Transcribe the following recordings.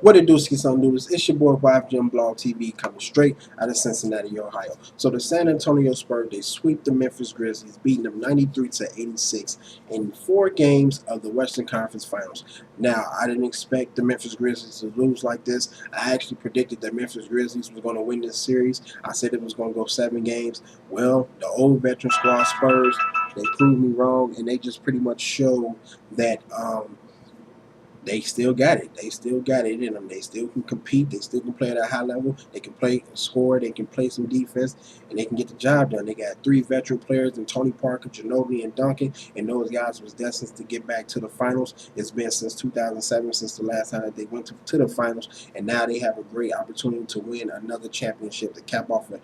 What it do, ski son noodles? It's your boy YfgmBlogTv coming straight out of Cincinnati, Ohio. So the San Antonio Spurs, they sweep the Memphis Grizzlies, beating them 93-86 in 4 games of the Western Conference Finals. Now, I didn't expect the Memphis Grizzlies to lose like this. I actually predicted that Memphis Grizzlies was going to win this series. I said it was going to go 7 games. Well, the old veteran squad Spurs, they proved me wrong, and they just pretty much showed that they still got it. They still got it in them. They still can compete. They still can play at a high level. They can play and score. They can play some defense, and they can get the job done. They got 3 veteran players in Tony Parker, Ginobili, and Duncan, and those guys was destined to get back to the finals. It's been since 2007, since the last time that they went to the finals, and now they have a great opportunity to win another championship to cap off a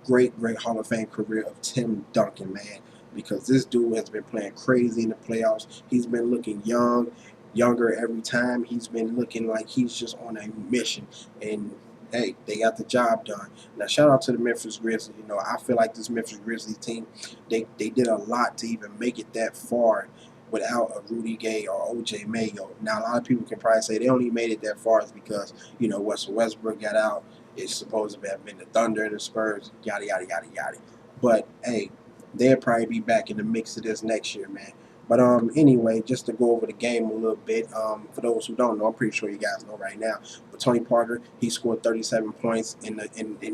great Hall of Fame career of Tim Duncan, man. Because this dude has been playing crazy in the playoffs. He's been looking younger every time. He's been looking like he's just on a mission, and hey, they got the job done. Now, shout out to the Memphis Grizzlies. You know, I feel like this Memphis Grizzlies team, they did a lot to even make it that far without a Rudy Gay or OJ Mayo. Now, a lot of people can probably say they only made it that far is because, you know, Westbrook got out. It's supposed to have been the Thunder and the Spurs, yada, yada, yada, yada. But, hey, they'll probably be back in the mix of this next year, man. But anyway, just to go over the game a little bit, for those who don't know, I'm pretty sure you guys know right now. But Tony Parker, he scored 37 points in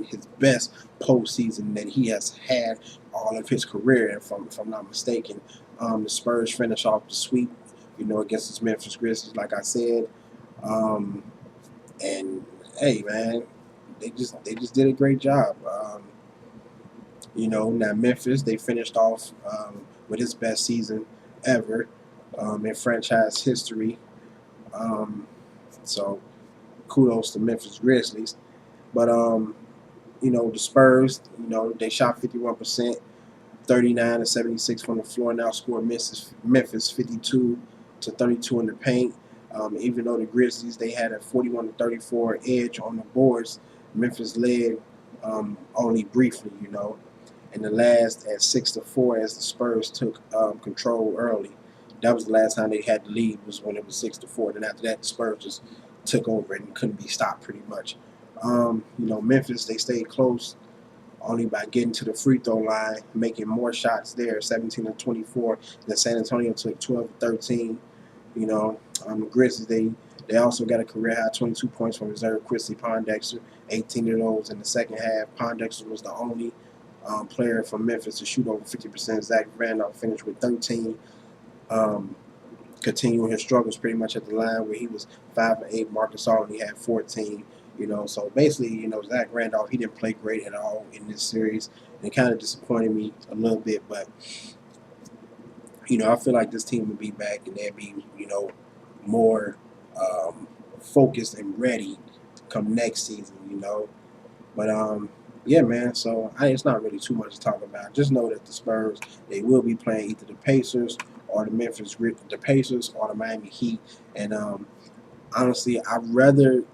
his best postseason that he has had all of his career, if I'm not mistaken. The Spurs finish off the sweep, you know, against the Memphis Grizzlies, like I said. And hey, man, they just did a great job. You know, now Memphis, they finished off with his best season ever in franchise history. So kudos to Memphis Grizzlies. But you know, the Spurs, you know, they shot 51%, 39 to 76 from the floor. Now scored Memphis 52-32 in the paint. Even though the Grizzlies, they had a 41-34 edge on the boards, Memphis led only briefly, you know. And the last at 6-4 as the Spurs took control early. That was the last time they had the lead, was when it was 6-4. Then after that, the Spurs just took over and couldn't be stopped pretty much. You know, Memphis, they stayed close only by getting to the free throw line, making more shots there, 17-24. Then San Antonio took 12-13. You know, the Grizzlies, they also got a career high 22 points from reserve Chrissy Pondexter, 18 of those in the second half. Pondexter was the only player from Memphis to shoot over 50%. Zach Randolph finished with 13, continuing his struggles pretty much at the line where he was 5 and 8. Marcus All only had 14. You know, so basically, you know, Zach Randolph, he didn't play great at all in this series. And it kind of disappointed me a little bit, but you know, I feel like this team will be back and they'll be, you know, more focused and ready come next season, you know. But yeah, man. So it's not really too much to talk about. Just know that the Spurs, they will be playing either the Pacers or the Pacers or the Miami Heat. And honestly, I'd rather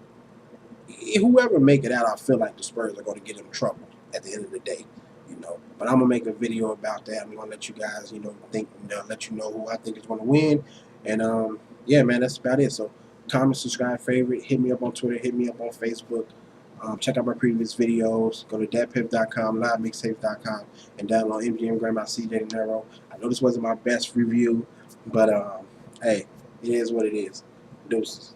whoever make it out. I feel like the Spurs are going to get in trouble at the end of the day, you know. But I'm gonna make a video about that. I'm gonna let you guys, you know, let you know who I think is going to win. And yeah, man, that's about it. So comment, subscribe, favorite, hit me up on Twitter, hit me up on Facebook. Check out my previous videos. Go to datpiff.com, livemixtapes.com, and download MGM Grandma CJ De Niro. I know this wasn't my best review, but hey, it is what it is. Deuces.